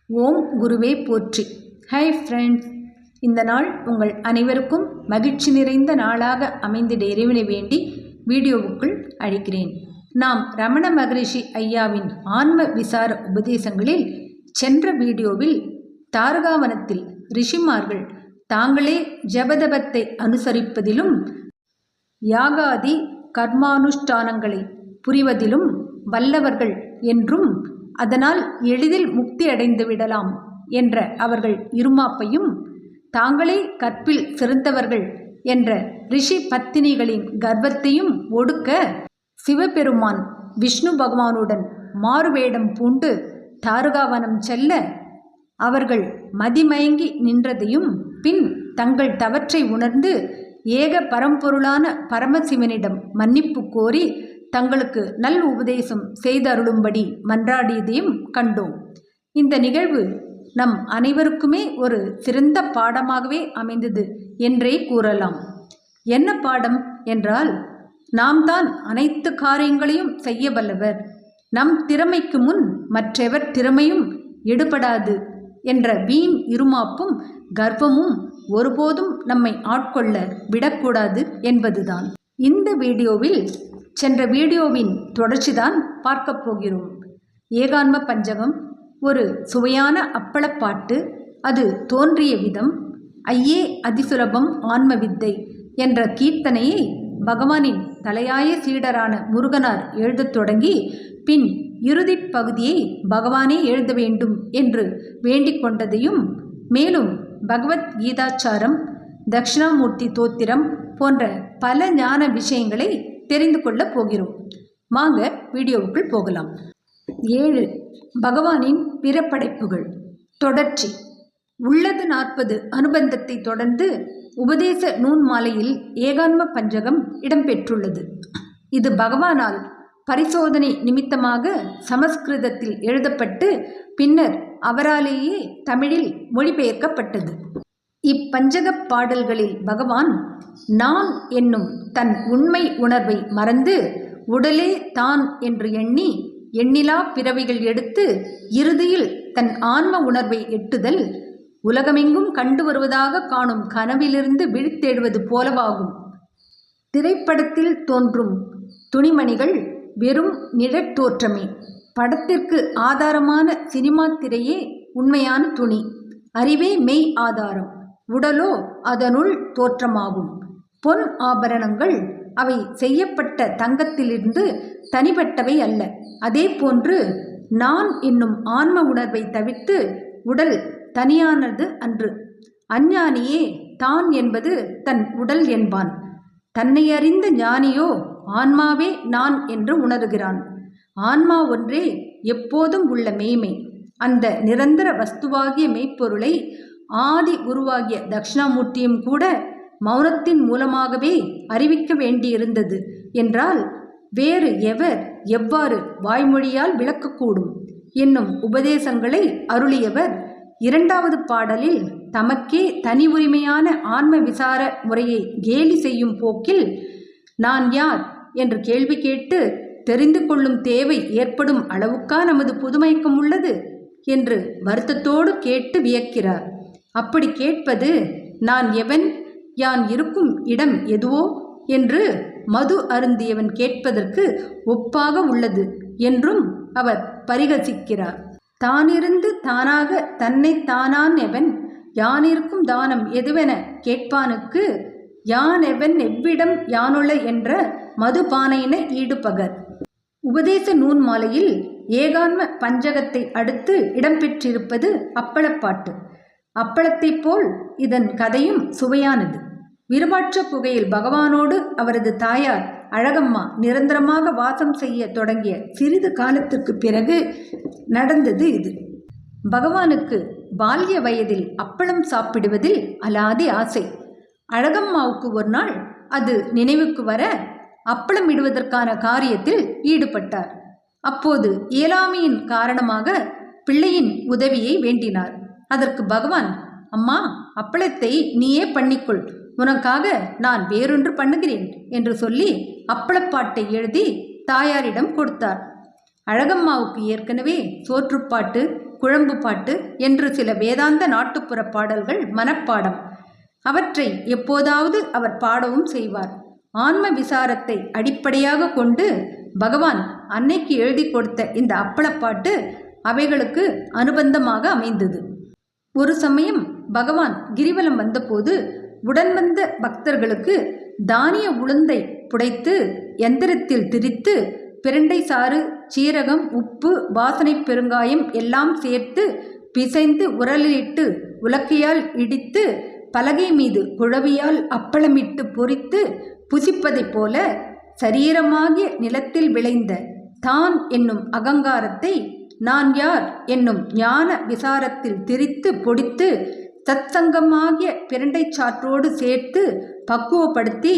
ஓம் குருவே போற்றி. Hi friends, இந்த நாள் உங்கள் அனைவருக்கும் மகிழ்ச்சி நிறைந்த நாளாக அமைந்திட இறைவனை வேண்டி வீடியோவுக்குள் அழைக்கிறேன். நாம் ரமண மகரிஷி ஐயாவின் ஆன்ம விசார உபதேசங்களில் சென்ற வீடியோவில் தாரகாவனத்தில் ரிஷிமார்கள் தாங்களே ஜபதபத்தை அனுசரிப்பதிலும் யாகாதி கர்மானுஷ்டானங்களை புரிவதிலும் வல்லவர்கள் என்றும் அதனால் எளிதில் முக்தி அடைந்து விடலாம் என்ற அவர்கள் இருமாப்பையும், தாங்களே கற்பில் சிறந்தவர்கள் என்ற ரிஷி பத்தினிகளின் கர்வத்தையும் ஒடுக்க சிவபெருமான் விஷ்ணு பகவானுடன் மாறுவேடம் பூண்டு தாரகாவனம் செல்ல அவர்கள் மதிமயங்கி நின்றதையும், பின் தங்கள் தவற்றை உணர்ந்து ஏக பரம்பொருளான பரமசிவனிடம் மன்னிப்பு கோரி தங்களுக்கு நல் உபதேசம் செய்தருளும்படி மன்றாடியதையும் கண்டோம். இந்த நிகழ்வு நம் அனைவருக்குமே ஒரு சிறந்த பாடமாகவே அமைந்தது என்றே கூறலாம். என்ன பாடம் என்றால், நாம் தான் அனைத்து காரியங்களையும் செய்ய வல்லவர், நம் திறமைக்கு முன் மற்றவர் திறமையும் எடுபடாது என்ற வீண் இருமாப்பும் கர்வமும் ஒருபோதும் நம்மை ஆட்கொள்ள விடக்கூடாது என்பதுதான். இந்த வீடியோவில் சென்ற வீடியோவின் தொடர்ச்சிதான் பார்க்க போகிறோம். ஏகான்ம பஞ்சகம், ஒரு சுவையான அப்பளப்பாட்டு, அது தோன்றிய விதம், ஐயே அதிசுலபம் ஆன்ம வித்தை என்ற கீர்த்தனையை பகவானின் தலையாய சீடரான முருகனார் எழுதத் தொடங்கி, பின் இறுதி பகுதியை பகவானே எழுத வேண்டும் என்று வேண்டிக் கொண்டதையும், மேலும் பகவத் கீதாச்சாரம், தட்சிணாமூர்த்தி தோத்திரம் போன்ற பல ஞான விஷயங்களை தெரிந்து கொள்ளப் போகிறோம். வாங்க வீடியோவுக்குள் போகலாம். 7. பகவானின் பிற படைப்புகள் தொடர்ச்சி. உள்ளது 40 அனுபந்தத்தை தொடர்ந்து உபதேச நூன் மாலையில் ஏகான்ம பஞ்சகம் இடம்பெற்றுள்ளது. இது பகவானால் பரிசோதனை நிமித்தமாக சமஸ்கிருதத்தில் எழுதப்பட்டு பின்னர் அவராலேயே தமிழில் மொழிபெயர்க்கப்பட்டது. இப்பஞ்சக பாடல்களில் பகவான் நான் என்னும் தன் உண்மை உணர்வை மறந்து உடலே தான் என்று எண்ணி எண்ணிலா பிறவிகள் எடுத்து இறுதியில் தன் ஆன்ம உணர்வை எட்டுதல் உலகமெங்கும் கண்டு வருவதாக காணும் கனவிலிருந்து விழித்தெழுவது போலவாகும். திரைப்படத்தில் தோன்றும் துணிமணிகள் வெறும் நிழற்தோற்றமே. படத்திற்கு ஆதாரமான சினிமா திரையே உண்மையான துணி. அறிவே மெய் ஆதாரம், உடலோ அதனுள் தோற்றமாகும். பொன் ஆபரணங்கள் அவை செய்யப்பட்ட தங்கத்திலிருந்து தனிப்பட்டவை அல்ல. அதே போன்று நான் என்னும் ஆன்ம உணர்வை தவிர்த்து உடல் தனியானது அன்று. அஞ்ஞானியே தான் என்பது தன் உடல் என்பான். தன்னை அறிந்த ஞானியோ ஆன்மாவே நான் என்று உணர்கிறான். ஆன்மா ஒன்றே எப்போதும் உள்ள மெய்மை. அந்த நிரந்தர வஸ்துவாகிய மெய்ப்பொருளை ஆதி குருவாகிய தட்சிணாமூர்த்தியும் கூட மௌனத்தின் மூலமாகவே அறிவிக்க வேண்டியிருந்தது என்றால் வேறு எவர் எவ்வாறு வாய்மொழியால் விளக்கக்கூடும் என்னும் உபதேசங்களை அருளியவர் 2வது பாடலில் தமக்கே தனி உரிமையான ஆன்ம விசார முறையை கேலி செய்யும் போக்கில் நான் யார் என்று கேள்வி கேட்டு தெரிந்து கொள்ளும் தேவை ஏற்படும் அளவுக்கா நமது புதுமயக்கம் உள்ளது என்று வருத்தத்தோடு கேட்டு வியக்கிறார். அப்படி கேட்பது நான் எவன், யான் இருக்கும் இடம் எதுவோ என்று மது அருந்தியவன் கேட்பதற்கு ஒப்பாக உள்ளது என்றும் அவர் பரிகசிக்கிறார். தானிருந்து தானாக தன்னை தானான் எவன், யானிருக்கும் தானம் எதுவென கேட்பானுக்கு யான் எவன் எவ்விடம் யானுள்ள என்ற மதுபானையின ஈடுபகர். உபதேச நூன் மாலையில் ஏகான்ம பஞ்சகத்தை அடுத்து இடம்பெற்றிருப்பது அப்பளப்பாட்டு. அப்பளத்தைப் போல் இதன் கதையும் சுவையானது. விருபாட்ச குகையில் பகவானோடு அவரது தாயார் அழகம்மா நிரந்தரமாக வாசம் செய்ய தொடங்கிய சிறிது காலத்திற்கு பிறகு நடந்தது இது. பகவானுக்கு பால்ய வயதில் அப்பளம் சாப்பிடுவதில் அலாதி ஆசை. அழகம்மாவுக்கு ஒரு நாள் அது நினைவுக்கு வர அப்பளம் இடுவதற்கான காரியத்தில் ஈடுபட்டார். அப்போது இயலாமையின் காரணமாக பிள்ளையின் உதவியை வேண்டினார். அதற்கு பகவான், அம்மா, அப்பளத்தை நீயே பண்ணிக்கொள், உனக்காக நான் வேறொன்று பண்ணுகிறேன் என்று சொல்லி அப்பளப்பாட்டை எழுதி தாயாரிடம் கொடுத்தார். அழகம்மாவுக்கு ஏற்கனவே சோற்றுப்பாட்டு, குழம்பு பாட்டு என்று சில வேதாந்த நாட்டுப்புற பாடல்கள் மனப்பாடம். அவற்றை எப்போதாவது அவர் பாடவும் செய்வார். ஆன்ம விசாரத்தை அடிப்படையாக கொண்டு பகவான் அன்னைக்கு எழுதி கொடுத்த இந்த அப்பளப்பாட்டு அவைகளுக்கு அனுபந்தமாக அமைந்தது. ஒரு சமயம் பகவான் கிரிவலம் வந்தபோது உடன் வந்த பக்தர்களுக்கு தானிய உளுந்தை புடைத்து எந்திரத்தில் திரித்து பிரண்டை சாறு, சீரகம், உப்பு, வாசனை பெருங்காயம் எல்லாம் சேர்த்து பிசைந்து உரலிட்டு உலக்கையால் இடித்து பலகை மீது குழவியால் அப்பளமிட்டு பொரித்து புசிப்பதைப் போல சரீரமாகிய நிலத்தில் விளைந்த தான் என்னும் அகங்காரத்தை நான் யார் என்னும் ஞான விசாரத்தில் திரித்து பொடித்து சத்சங்கமாகிய பிரண்டை சாற்றோடு சேர்த்து பக்குவப்படுத்தி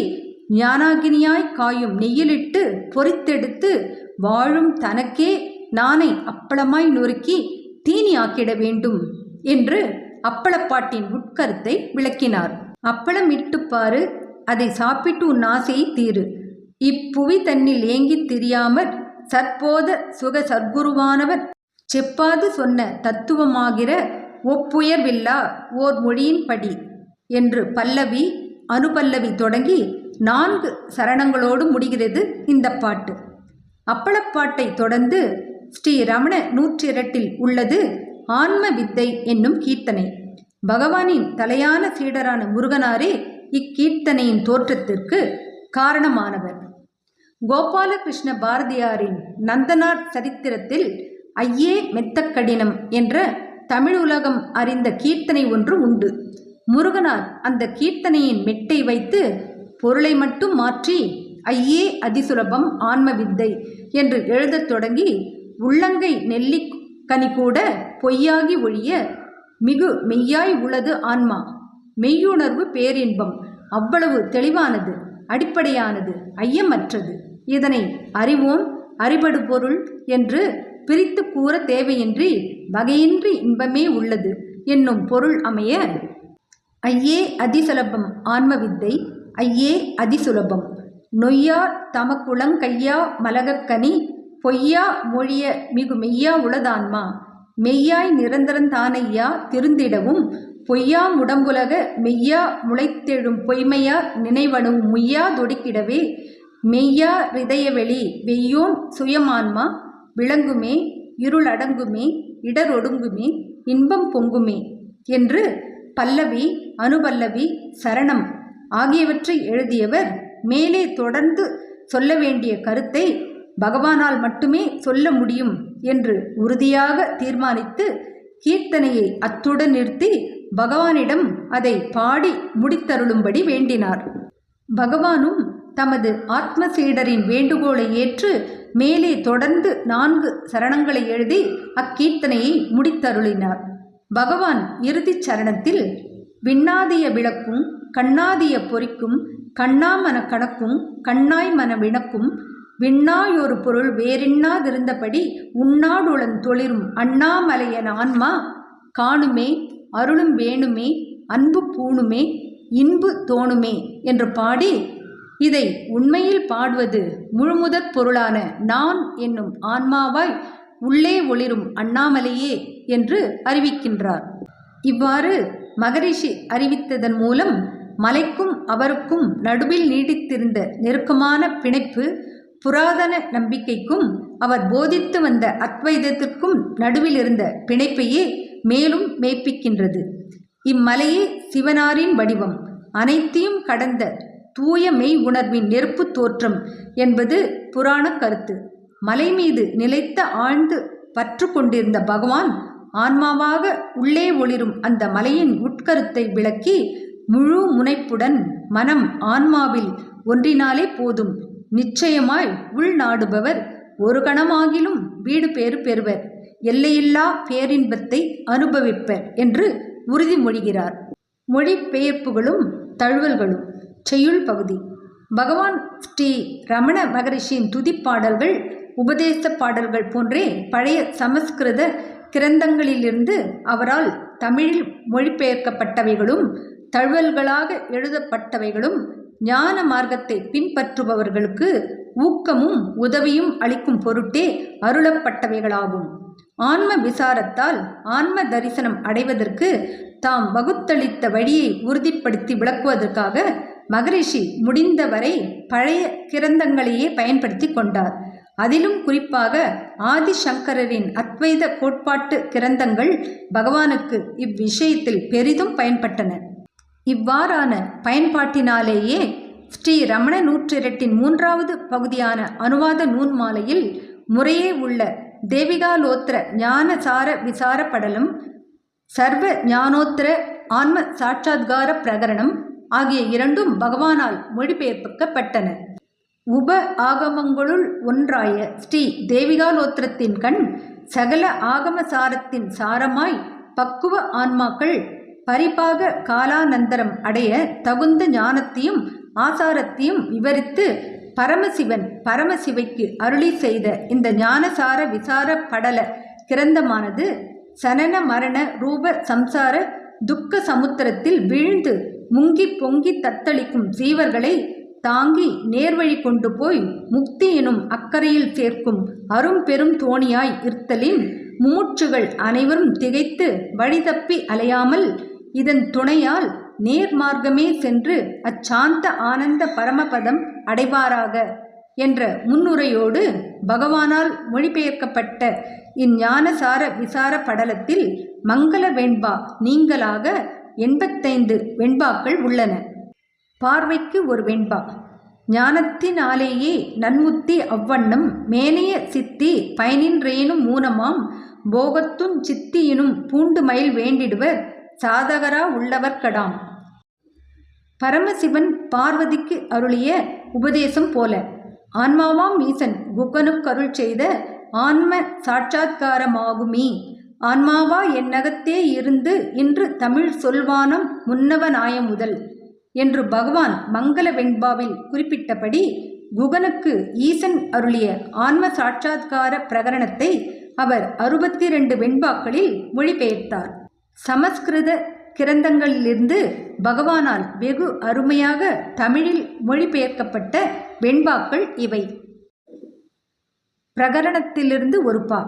ஞானாகினியாய் காயும் நெய்யிலிட்டு பொரித்தெடுத்து வாழும் தனக்கே நானை அப்பளமாய் நொறுக்கி தீனி ஆக்கிட வேண்டும் என்று அப்பளப்பாட்டின் உட்கருத்தை விளக்கினார். அப்பளம் இட்டுப்பாரு, அதை சாப்பிட்டு உன் ஆசையை தீரு. இப்புவி தன்னில் ஏங்கித் திரியாமற் சற்போத சுக சர்க்குருவானவர் செப்பாது சொன்ன தத்துவமாகிற ஒப்புயர்வில்லா ஓர் மொழியின்படி என்று பல்லவி அனுபல்லவி தொடங்கி 4 சரணங்களோடு முடிகிறது இந்த பாட்டு. அப்பளப்பாட்டை தொடர்ந்து ஸ்ரீ ரமண 102 உள்ளது ஆன்ம வித்தை என்னும் கீர்த்தனை. பகவானின் தலையான சீடரான முருகனாரே இக்கீர்த்தனையின் தோற்றத்திற்கு காரணமானவர். கோபாலகிருஷ்ண பாரதியாரின் நந்தனார் சரித்திரத்தில் ஐயே மெத்தக்கடினம் என்ற தமிழ் உலகம் அறிந்த கீர்த்தனை ஒன்று உண்டு. முருகனார் அந்த கீர்த்தனையின் மெட்டை வைத்து பொருளை மட்டும் மாற்றி ஐயே அதிசுலபம் ஆன்ம வித்தை என்று எழுதத் தொடங்கி உள்ளங்கை நெல்லிக்கனி கூட பொய்யாகி ஒழிய மிகு மெய்யாய் உள்ளது ஆன்மா, மெய்யுணர்வு பேரின்பம் அவ்வளவு தெளிவானது, அடிப்படையானது, ஐயமற்றது. இதனை அறிவோம், அறிபடு பொருள் என்று பிரித்து கூற தேவையின்றி வகையின்றி இன்பமே உள்ளது என்னும் பொருள் அமைய ஐயே அதிசுலபம் ஆன்ம வித்தை, ஐயே அதிசுலபம் நொய்யார் தமக்குளங் கையா மலகக்கனி பொய்யா மொழிய மிகு மெய்யா உளதான்மா மெய்யாய் நிரந்தரந்தானையா திருந்திடவும் பொய்யா முடம்புலக மெய்யா முளைத்தெழும் பொய்மையார் நினைவனும் முய்யா தொடுக்கிடவே மெய்யா ரிதயவெளி வெய்யோன் சுயமான்மா விளங்குமே இருளடங்குமே இடரொடுங்குமே இன்பம் பொங்குமே என்று பல்லவி அனுபல்லவி சரணம் ஆகியவற்றை எழுதியவர் மேலே தொடர்ந்து சொல்ல வேண்டிய கருத்தை பகவானால் மட்டுமே சொல்ல முடியும் என்று உறுதியாக தீர்மானித்து கீர்த்தனையை அத்துடன் நிறுத்தி பகவானிடம் அதை பாடி முடித்தருளும்படி வேண்டினார். பகவானும் தமது ஆத்ம சீடரின் வேண்டுகோளை ஏற்று மேலே தொடர்ந்து 4 சரணங்களை எழுதி அக்கீர்த்தனையை முடித்தருளினார். பகவான் இறுதிச் சரணத்தில் விண்ணாதிய விளக்கும் கண்ணாதிய பொறிக்கும் கண்ணாமன கணக்கும் கண்ணாய் மன விளக்கும் விண்ணாயொரு பொருள் வேறின்னாதிருந்தபடி உன்னாடுளன் தொளிரும் அண்ணாமலையன் ஆன்மா காணுமே அருளும் வேணுமே அன்பு பூணுமே இன்பு தோணுமே என்று பாடி இதை உண்மையில் பாடுவது முழுமுதற் பொருளான நான் என்னும் ஆன்மாவாய் உள்ளே ஒளிரும் அண்ணாமலையே என்று அறிவிக்கின்றார். இவ்வாறு மகரிஷி அறிவித்ததன் மூலம் மலைக்கும் அவருக்கும் நடுவில் நீடித்திருந்த நெருக்கமான பிணைப்பு புராதன நம்பிக்கைக்கும் அவர் போதித்து வந்த அத்வைதத்திற்கும் நடுவில் இருந்த பிணைப்பையே மேலும் மெய்ப்பிக்கின்றது. இம்மலையே சிவனாரின் வடிவம், அனைத்தையும் கடந்த தூய மெய் உணர்வின் நெருப்பு தோற்றம் என்பது புராண கருத்து. மலை மீது நிலைத்த ஆழ்ந்து பற்று கொண்டிருந்த பகவான் ஆன்மாவாக உள்ளே ஒளிரும் அந்த மலையின் உட்கருத்தை விளக்கி முழு முனைப்புடன் மனம் ஆன்மாவில் ஒன்றினாலே போதும், நிச்சயமாய் உள்நாடுபவர் ஒரு கணமாகிலும் வீடு பேறு பெறுவர், எல்லையில்லா பேரின்பத்தை அனுபவிப்பர் என்று உறுதிமொழிகிறார். மொழிபெயர்ப்புகளும் தழுவல்களும். செய்யுள் பகுதி. பகவான் ஸ்ரீ ரமண மகரிஷியின் துதிப்பாடல்கள் உபதேச பாடல்கள் போன்றே பழைய சமஸ்கிருத கிரந்தங்களிலிருந்து அவரால் தமிழில் மொழிபெயர்க்கப்பட்டவைகளும் தழுவல்களாக எழுதப்பட்டவைகளும் ஞான மார்க்கத்தை பின்பற்றுபவர்களுக்கு ஊக்கமும் உதவியும் அளிக்கும் பொருட்டே அருளப்பட்டவைகளாகும். ஆன்ம விசாரத்தால் ஆன்ம தரிசனம் அடைவதற்கு தாம் வகுத்தளித்த வழியை உறுதிப்படுத்தி விளக்குவதற்காக மகரிஷி முடிந்தவரை பழைய கிரந்தங்களையே பயன்படுத்தி கொண்டார். அதிலும் குறிப்பாக ஆதிசங்கரரின் அத்வைத கோட்பாட்டு கிரந்தங்கள் பகவானுக்கு இவ்விஷயத்தில் பெரிதும் பயன்பட்டன. இவ்வாறான பயன்பாட்டினாலேயே ஸ்ரீ ரமண நூற்றிரட்டின் 3வது பகுதியான அனுவாத நூன்மாலையில் முறையே உள்ள தேவிகாலோத்திர ஞானசார விசார படலம், சர்வ ஞானோத்திர ஆன்ம சாட்சாத்கார பிரகரணம் ஆகிய 2ம் பகவானால் மொழிபெயர்க்கப்பட்டன. உப ஆகமங்களுள் ஒன்றாய ஸ்ரீ தேவிகாலோத்திரத்தின் கண் சகல ஆகமசாரத்தின் சாரமாய் பக்குவ ஆன்மாக்கள் பரிபாக காலானந்தரம் அடைய தகுந்த ஞானத்தையும் ஆசாரத்தையும் விவரித்து பரமசிவன் பரமசிவைக்கு அருளி செய்த இந்த ஞானசார விசார படல கிரந்தமானது சனன மரண ரூப சம்சார துக்க சமுத்திரத்தில் வீழ்ந்து முங்கி பொங்கி தத்தளிக்கும் ஜீவர்களை தாங்கி நேர்வழி கொண்டு போய் முக்தி எனும் அக்கறையில் சேர்க்கும் அரும்பெரும் தோணியாய் இருத்தலின் முமுட்சுகள் அனைவரும் திகைத்து வழிதப்பி அலையாமல் இதன் துணையால் நேர்மார்க்கமே சென்று அச்சாந்த ஆனந்த பரமபதம் அடைவாராக என்ற முன்னுரையோடு பகவானால் மொழிபெயர்க்கப்பட்ட இஞ்ஞானசார விசார படலத்தில் மங்கள வெண்பா நீங்களாக 85 வெண்பாக்கள் உள்ளன. பார்வைக்கு ஒரு வெண்பா. ஞானத்தினாலேயே நன்முத்தி அவ்வண்ணம் மேனைய சித்தி பயனின்றேனும் மூனமாம் போகத்தும் சித்தியினும் பூண்டு மயில் வேண்டிடுவர் சாதகரா உள்ளவர் கடாம். பரமசிவன் பார்வதிக்கு அருளிய உபதேசம் போல ஆன்மாவாம் ஈசன் குகனுக்கருள் செய்த ஆன்ம சாட்சாத்காரமாகுமீ ஆன்மாவா என்னகத்தே இருந்து இன்று தமிழ் சொல்வானம் முன்னவனாய முதல் என்று பகவான் மங்கள வெண்பாவில் குறிப்பிட்டபடி குகனுக்கு ஈசன் அருளிய ஆன்ம சாட்சாத்கார பிரகரணத்தை அவர் 62 வெண்பாக்களில் மொழிபெயர்த்தார். சமஸ்கிருத கிரந்தங்களிலிருந்து பகவானால் வெகு அருமையாக தமிழில் மொழிபெயர்க்கப்பட்ட வெண்பாக்கள் இவை. பிரகரணத்திலிருந்து ஒரு பா.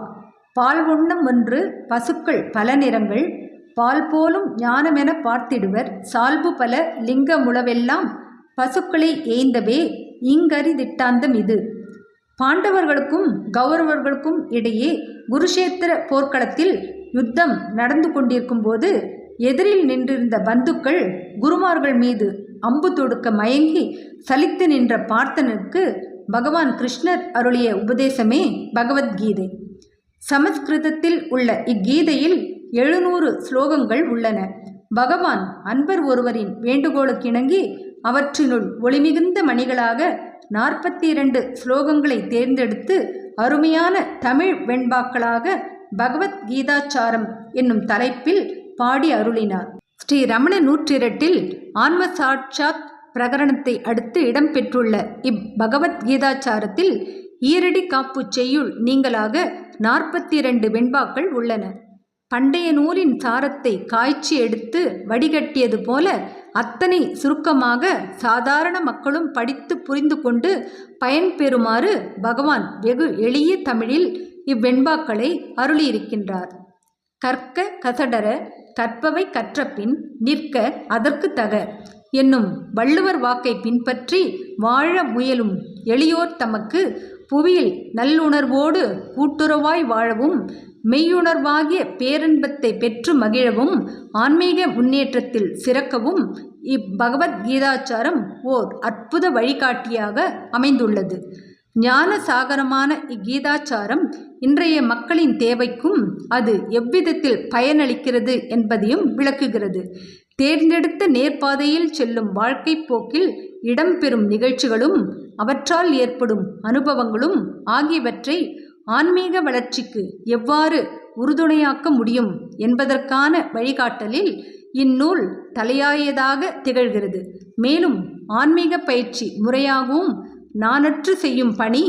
பால் ஒண்ணம் ஒன்று பசுக்கள் பல நிறங்கள் பால் போலும் ஞானமென பார்த்திடுவர் சால்பு பல லிங்க முழவெல்லாம் பசுக்களை ஏய்ந்தவே இங்கரிதிட்டாந்தம் இது. பாண்டவர்களுக்கும் கௌரவர்களுக்கும் இடையே குருஷேத்திர போர்க்களத்தில் யுத்தம் நடந்து கொண்டிருக்கும் போது எதிரில் நின்றிருந்த பந்துக்கள் குருமார்கள் மீது அம்பு தொடுக்க மயங்கி சலித்து நின்ற பார்த்தனுக்கு பகவான் கிருஷ்ணர் அருளிய உபதேசமே பகவத்கீதை. சமஸ்கிருதத்தில் உள்ள இக்கீதையில் 700 ஸ்லோகங்கள் உள்ளன. பகவான் அன்பர் ஒருவரின் வேண்டுகோளுக்கிணங்கி அவற்றினுள் ஒளிமிகுந்த மணிகளாக 42 ஸ்லோகங்களை தேர்ந்தெடுத்து அருமையான தமிழ் வெண்பாக்களாக பகவத்கீதாச்சாரம் என்னும் தலைப்பில் பாடி அருளினார். ஸ்ரீ ரமண நூற்றிரட்டில் ஆன்ம சாட்சாத் பிரகரணத்தை அடுத்து இடம்பெற்றுள்ள இப்பகவத்கீதாச்சாரத்தில் ஈரடி காப்பு செய்யுள் நீங்களாக 42 வெண்பாக்கள் உள்ளன. பண்டைய நூலின் சாரத்தை காய்ச்சி எடுத்து வடிகட்டியது போல அத்தனை சுருக்கமாக சாதாரண மக்களும் படித்து புரிந்து கொண்டு பயன்பெறுமாறு பகவான் வெகு எளிய தமிழில் இவ்வெண்பாக்களை அருளியிருக்கின்றார். கற்க கசடர கற்பவை கற்றபின் நிற்க அதற்கு தக என்னும் வள்ளுவர் வாக்கை பின்பற்றி வாழ முயலும் எளியோர் தமக்கு புவியில் நல்லுணர்வோடு கூட்டுறவாய் வாழவும் மெய்யுணர்வாகிய பேரன்பத்தை பெற்று மகிழவும் ஆன்மீக முன்னேற்றத்தில் சிறக்கவும் இப்பகவத்கீதாச்சாரம் ஓர் அற்புத வழிகாட்டியாக அமைந்துள்ளது. ஞான சாகரமான இக்கீதாச்சாரம் இன்றைய மக்களின் தேவைக்கும் அது எவ்விதத்தில் பயனளிக்கிறது என்பதையும் விளக்குகிறது. தேர்ந்தெடுத்த நேர்பாதையில் செல்லும் வாழ்க்கை போக்கில் இடம்பெறும் நிகழ்ச்சிகளும் அவற்றால் ஏற்படும் அனுபவங்களும் ஆகியவற்றை ஆன்மீக வளர்ச்சிக்கு எவ்வாறு உறுதுணையாக்க முடியும் என்பதற்கான வழிகாட்டலில் இந்நூல் தலையாயதாக திகழ்கிறது. மேலும் ஆன்மீக பயிற்சி முறையாகவும் நானற்று செய்யும் பணி,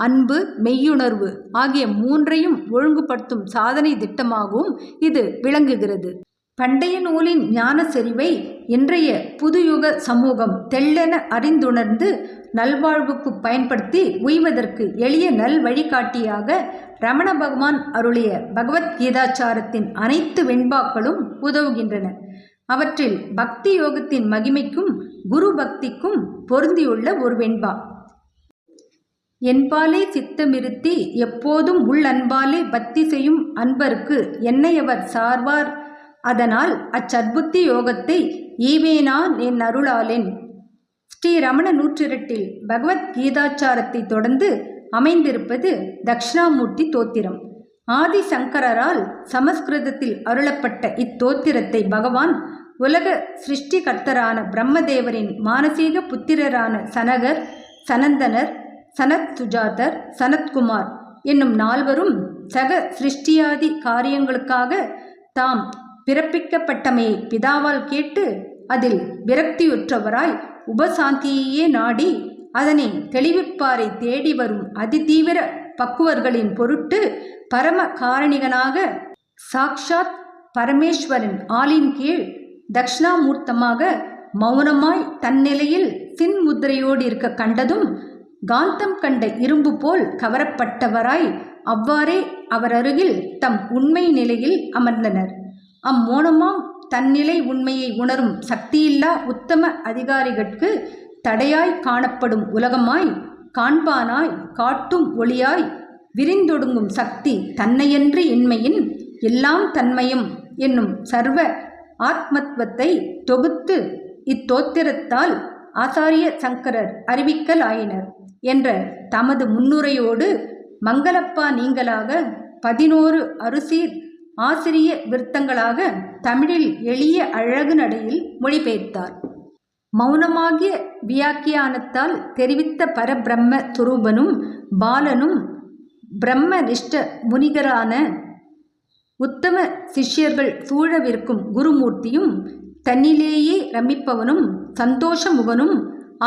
அன்பு, மெய்யுணர்வு ஆகிய 3ஐயும் ஒழுங்குபடுத்தும் சாதனை திட்டமாகவும் இது விளங்குகிறது. பண்டைய நூலின் ஞான செறிவை இன்றைய புதுயுக சமூகம் தெள்ளென அறிந்துணர்ந்து நல்வாழ்வுக்கு பயன்படுத்தி உய்வதற்கு எளிய நல் வழிகாட்டியாக ரமண பகவான் அருளிய பகவத்கீதாச்சாரத்தின் அனைத்து வெண்பாக்களும் உதவுகின்றன. அவற்றில் பக்தி யோகத்தின் மகிமைக்கும் குரு பக்திக்கும் பொருந்தியுள்ள ஒரு வெண்பா: என்பாலே சித்தமிருத்தி எப்போதும் உள் அன்பாலே பக்தி செய்யும் அன்பருக்கு என்னை அவர் சார்வார், அதனால் அச்சத்புத்தி யோகத்தை ஈவேனான் என் அருளாலேன். ஸ்ரீ ரமண நூற்றிரட்டில் பகவத்கீதாச்சாரத்தை தொடர்ந்து அமைந்திருப்பது தக்ஷணாமூர்த்தி தோத்திரம். ஆதிசங்கரால் சமஸ்கிருதத்தில் அருளப்பட்ட இத்தோத்திரத்தை பகவான் உலக சிருஷ்டிகர்த்தரான பிரம்மதேவரின் மானசீக புத்திரரான சனகர், சனந்தனர், சனத் சுஜாதர், சனத்குமார் என்னும் நால்வரும் சக சிருஷ்டியாதி காரியங்களுக்காக தாம் பிறப்பிக்கப்பட்டமையை பிதாவால் கேட்டு அதில் விரக்தியுற்றவராய் உபசாந்தியையே நாடி அதனை தெளிவிப்பாரை தேடி வரும் அதிதீவிர பக்குவர்களின் பொருட்டு பரம காரணிகனாக சாக்ஷாத் பரமேஸ்வரன் ஆளின் கீழ் தக்ஷணாமூர்த்தமாக மௌனமாய் தன்னிலையில் சின்முத்திரையோடு இருக்க கண்டதும் காந்தம் கண்ட இரும்பு போல் கவரப்பட்டவராய் அவ்வாறே அவர் அருகில் தம் உண்மை நிலையில் அமர்ந்தனர். அம்மோனமாம் தன்னிலை உண்மையை உணரும் சக்தியில்லா உத்தம அதிகாரிகட்கு தடையாய் காணப்படும் உலகமாய் காண்பானாய் காட்டும் ஒளியாய் விரிந்தொடுங்கும் சக்தி தன்னையன்று இன்மையின் எல்லாம் தன்மயம் என்னும் சர்வ ஆத்மத்வத்தை தொகுத்து இத்தோத்திரத்தால் ஆசாரிய சங்கரர் அறிவிக்கலாயினர் என்ற தமது முன்னுரையோடு மங்களப்பா நீங்களாக 11 அருசீர் ஆசிரிய விருத்தங்களாக தமிழில் எளிய அழகு நடையில் மொழிபெயர்த்தார். மௌனமாகிய வியாக்கியானத்தால் தெரிவித்த பரபிரம்ம துரூபனும் பாலனும் பிரம்மனிஷ்ட முனிகரான உத்தம சிஷ்யர்கள் சூழவிருக்கும் குருமூர்த்தியும் தன்னிலேயே ரமிப்பவனும் சந்தோஷமுகனும்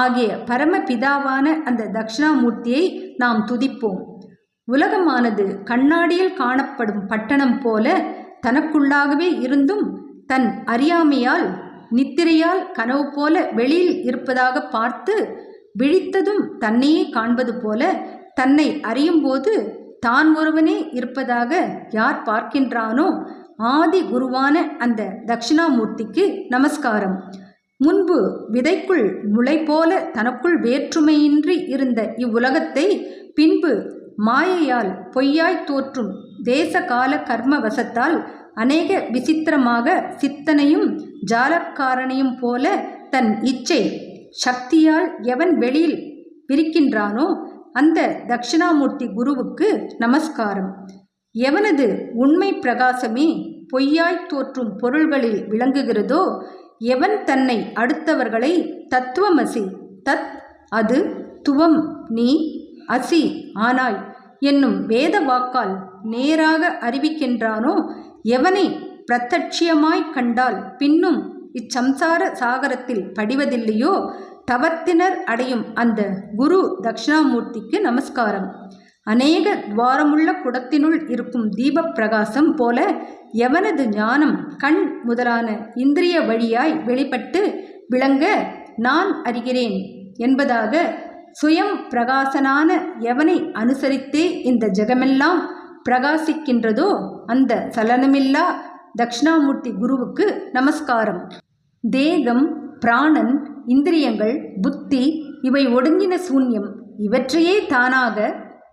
ஆகிய பரமபிதாவான அந்த தக்ஷணாமூர்த்தியை நாம் துதிப்போம். உலகமானது கண்ணாடியில் காணப்படும் பட்டணம் போல தனக்குள்ளாகவே இருந்தும் தன் அறியாமையால் நித்திரையால் கனவு போல வெளியில் இருப்பதாக பார்த்து விழித்ததும் தன்னையே காண்பது போல தன்னை அறியும்போது தான் ஒருவனே இருப்பதாக யார் பார்க்கின்றானோ ஆதி குருவான அந்த தக்ஷணாமூர்த்திக்கு நமஸ்காரம். முன்பு விதைக்குள் முளை போல தனக்குள் வேற்றுமையின்றி இருந்த இவ்வுலகத்தை பின்பு மாயையால் பொய்யாய் தோற்றும் தேச கால கர்ம வசத்தால் அநேக விசித்திரமாக சித்தனையும் ஜாலக்காரனையும் போல தன் இச்சை சக்தியால் எவன் வெளியில் விரிக்கின்றானோ அந்த தக்ஷணாமூர்த்தி குருவுக்கு நமஸ்காரம். எவனது உண்மை பிரகாசமே பொய்யாய் தோற்றும் பொருள்களில் விளங்குகிறதோ, எவன் தன்னை அடுத்தவர்களை தத்துவமசி தத் அது துவம் நீ அசி ஆனாய் என்னும் வேத வாக்கால் நேராக அறிவிக்கின்றானோ, எவனை பிரத்யட்சியமாய் கண்டால் பின்னும் இச்சம்சார சாகரத்தில் படிவதில்லையோ, தவத்தினர் அடையும் அந்த குரு தக்ஷணாமூர்த்திக்கு நமஸ்காரம். அநேக துவாரமுள்ள குடத்தினுள் இருக்கும் தீப பிரகாசம் போல எவனது ஞானம் கண் முதலான இந்திரிய வழியாய் வெளிப்பட்டு விளங்க நான் அறிகிறேன் என்பதாக சுயம் பிரகாசனான எவனை அனுசரித்தே இந்த ஜெகமெல்லாம் பிரகாசிக்கின்றதோ அந்த சலனமில்லா தக்ஷணாமூர்த்தி குருவுக்கு நமஸ்காரம். தேகம், பிராணன், இந்திரியங்கள், புத்தி இவை ஒடுங்கின சூன்யம். இவற்றையே தானாக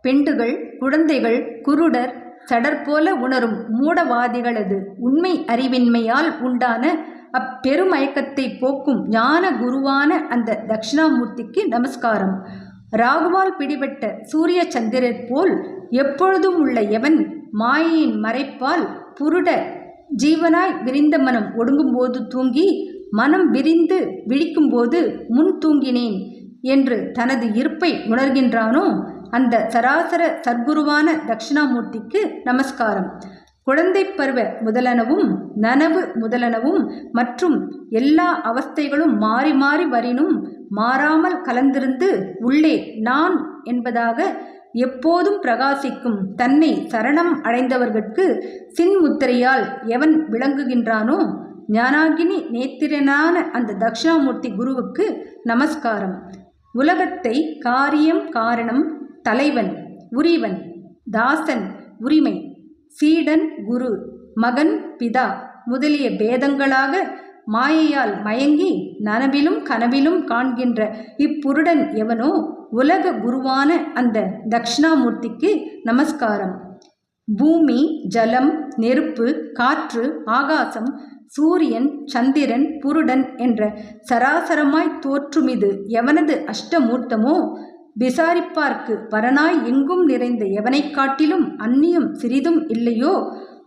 பெண்டுகள், குழந்தைகள், குருடர், சடர் போல உணரும் மூடவாதிகளது உண்மை அறிவின்மையால் உண்டான அப்பெருமயக்கத்தை போக்கும் ஞான குருவான அந்த தக்ஷணாமூர்த்திக்கு நமஸ்காரம். ராகுவால் பிடிபட்ட சூரிய சந்திரர் போல் எப்பொழுதும் உள்ள எவன் மாயையின் மறைப்பால் புருட ஜீவனாய் விரிந்த மனம் ஒடுங்கும்போது தூங்கி மனம் விரிந்து விழிக்கும்போது முன் தூங்கினேன் என்று தனது இருப்பை உணர்கின்றானோ அந்த சராசர சர்க்குருவான தக்ஷணாமூர்த்திக்கு நமஸ்காரம். குழந்தை பருவ முதலனவும் நனவு முதலனவும் மற்றும் எல்லா அவஸ்தைகளும் மாறி மாறி வரினும் மாறாமல் கலந்திருந்து உள்ளே நான் என்பதாக எப்போதும் பிரகாசிக்கும் தன்னை சரணம் அடைந்தவர்கட்கு சின்முத்திரையால் எவன் விளங்குகின்றானோ ஞானாகினி நேத்திரனான அந்த தக்ஷணாமூர்த்தி குருவுக்கு நமஸ்காரம். உலகத்தை காரியம் காரணம் தலைவன் உரிவன் தாசன் உரிமை சீடன் குரு மகன் பிதா முதலிய பேதங்களாக மாயையால் மயங்கி நனவிலும் கனவிலும் காண்கின்ற இப்புருடன் எவனோ உலக குருவான அந்த தட்சிணாமூர்த்திக்கு நமஸ்காரம். பூமி, ஜலம், நெருப்பு, காற்று, ஆகாசம், சூரியன், சந்திரன், புருடன் என்ற சராசரமாய் தோற்றுமிது எவனது அஷ்டமூர்த்தமோ விசாரிப்பார்க்கு பரனாய் எங்கும் நிறைந்த எவனைக் காட்டிலும் அந்நியம் சிறிதும் இல்லையோ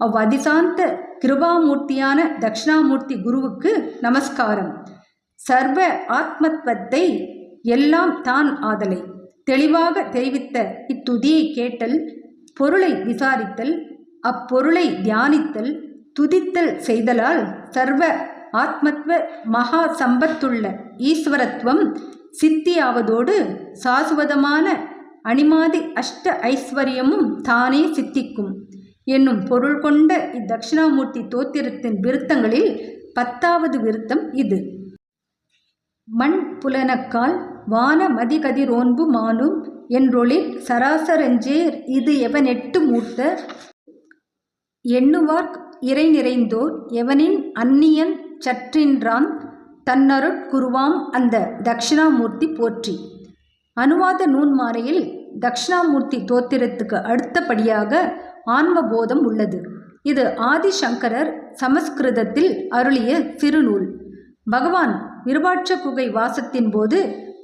அவ்வதிசாந்த கிருபாமூர்த்தியான தட்சிணாமூர்த்தி குருவுக்கு நமஸ்காரம். சர்வ ஆத்மத்வத்தை எல்லாம் தான் ஆதலை தெளிவாக தெரிவித்த இத்துதியை கேட்டல், பொருளை விசாரித்தல், அப்பொருளை தியானித்தல், துதித்தல் செய்தலால் சர்வ ஆத்மத்வ மகா சம்பத்துள்ள ஈஸ்வரத்துவம் சித்தியாவதோடு சாசுவதமான அனிமாதி அஷ்ட ஐஸ்வர்யமும் தானே சித்திக்கும் என்னும் பொருள் கொண்ட இத்தட்சிணாமூர்த்தி தோத்திரத்தின் விருத்தங்களில் 10வது விருத்தம் இது. மண் புலனக்கால் வான மதிகதிரோன்பு மானும் என்றொழில் சராசரஞ்சேர் இது எவனெட்டு மூர்த்த எண்ணுவார்க் இறை நிறைந்தோர் எவனின் அந்நியன் சற்றின்றான் தன்னருட்குருவாம் அந்த தட்சிணாமூர்த்தி போற்றி. அனுவாத நூன்மாலையில் தட்சிணாமூர்த்தி தோத்திரத்துக்கு அடுத்தபடியாக ஆன்மபோதம் உள்ளது. இது ஆதிசங்கரர் சமஸ்கிருதத்தில் அருளிய சிறுநூல். பகவான் விருபாட்ச குகை வாசத்தின் போது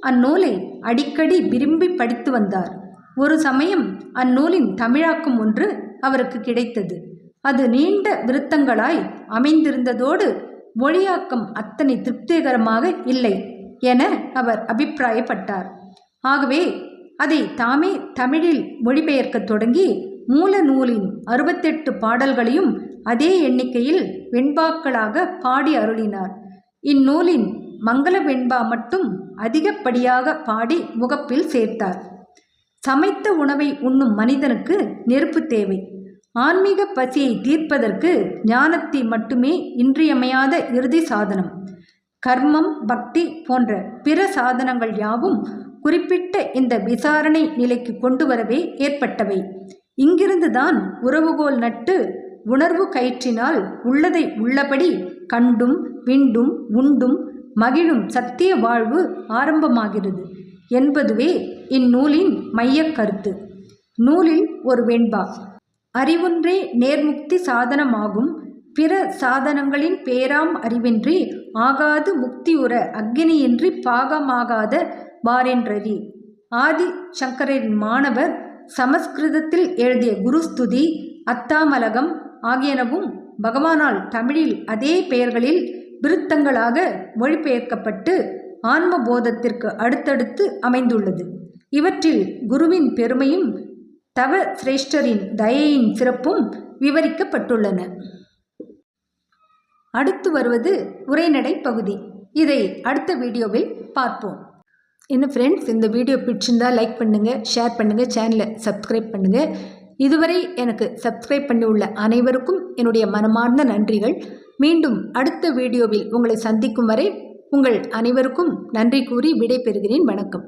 அந்நூலை அடிக்கடி விரும்பி படித்து வந்தார். ஒரு சமயம் அந்நூலின் தமிழாக்கம் ஒன்று அவருக்கு கிடைத்தது. அது நீண்ட விருத்தங்களாய் அமைந்திருந்ததோடு மொழியாக்கம் அத்தனை திருப்திகரமாக இல்லை என அவர் அபிப்பிராயப்பட்டார். ஆகவே அதை தாமே தமிழில் மொழிபெயர்க்க தொடங்கி மூல நூலின் 68 பாடல்களையும் அதே எண்ணிக்கையில் வெண்பாக்களாக பாடி அருளினார். இந்நூலின் மங்கள வெண்பா மட்டும் அதிகப்படியாக பாடி முகப்பில் சேர்த்தார். சமைத்த உணவை உண்ணும் மனிதனுக்கு நெருப்பு தேவை. ஆன்மீக பசியை தீர்ப்பதற்கு ஞானத்தை மட்டுமே இன்றியமையாத இறுதி சாதனம். கர்மம், பக்தி போன்ற பிற சாதனங்கள் யாவும் குறிப்பிட்ட இந்த விசாரணை நிலைக்கு கொண்டு வரவே ஏற்பட்டவை. இங்கிருந்துதான் உறவுகோல் நட்டு உணர்வு கயிற்றினால் உள்ளதை உள்ளபடி கண்டும் விண்டும் உண்டும் மகிழும் சத்திய வாழ்வு ஆரம்பமாகிறது என்பதுவே இந்நூலின் மையக் கருத்து. நூலில் ஒரு வெண்பா, அறிவொன்றே நேர்முக்தி சாதனமாகும், பிற சாதனங்களின் பேராம் அறிவின்றி ஆகாது முக்தியுற அக்னியின்றி பாகமாகாத வாரென்றறி. ஆதி சங்கரின் மாணவர் சமஸ்கிருதத்தில் எழுதிய குருஸ்துதி, அத்தாமலகம் ஆகியனவும் பகவானால் தமிழில் அதே பெயர்களில் விருத்தங்களாக மொழிபெயர்க்கப்பட்டு ஆன்மபோதத்திற்கு அடுத்தடுத்து அமைந்துள்ளது. இவற்றில் குருவின் பெருமையும் தவ சிரேஷ்டரின் தயையின் சிறப்பும் விவரிக்கப்பட்டுள்ளன. அடுத்து வருவது உரைநடை பகுதி. இதை அடுத்த வீடியோவில் பார்ப்போம். என்ன ஃப்ரெண்ட்ஸ், இந்த வீடியோ பிடிச்சிருந்தால் லைக் பண்ணுங்கள், ஷேர் பண்ணுங்கள், சேனலை சப்ஸ்கிரைப் பண்ணுங்கள். இதுவரை எனக்கு சப்ஸ்கிரைப் பண்ணி உள்ள அனைவருக்கும் என்னுடைய மனமார்ந்த நன்றிகள். மீண்டும் அடுத்த வீடியோவில் உங்களை சந்திக்கும் வரை உங்கள் அனைவருக்கும் நன்றி கூறி விடை பெறுகிறேன். வணக்கம்.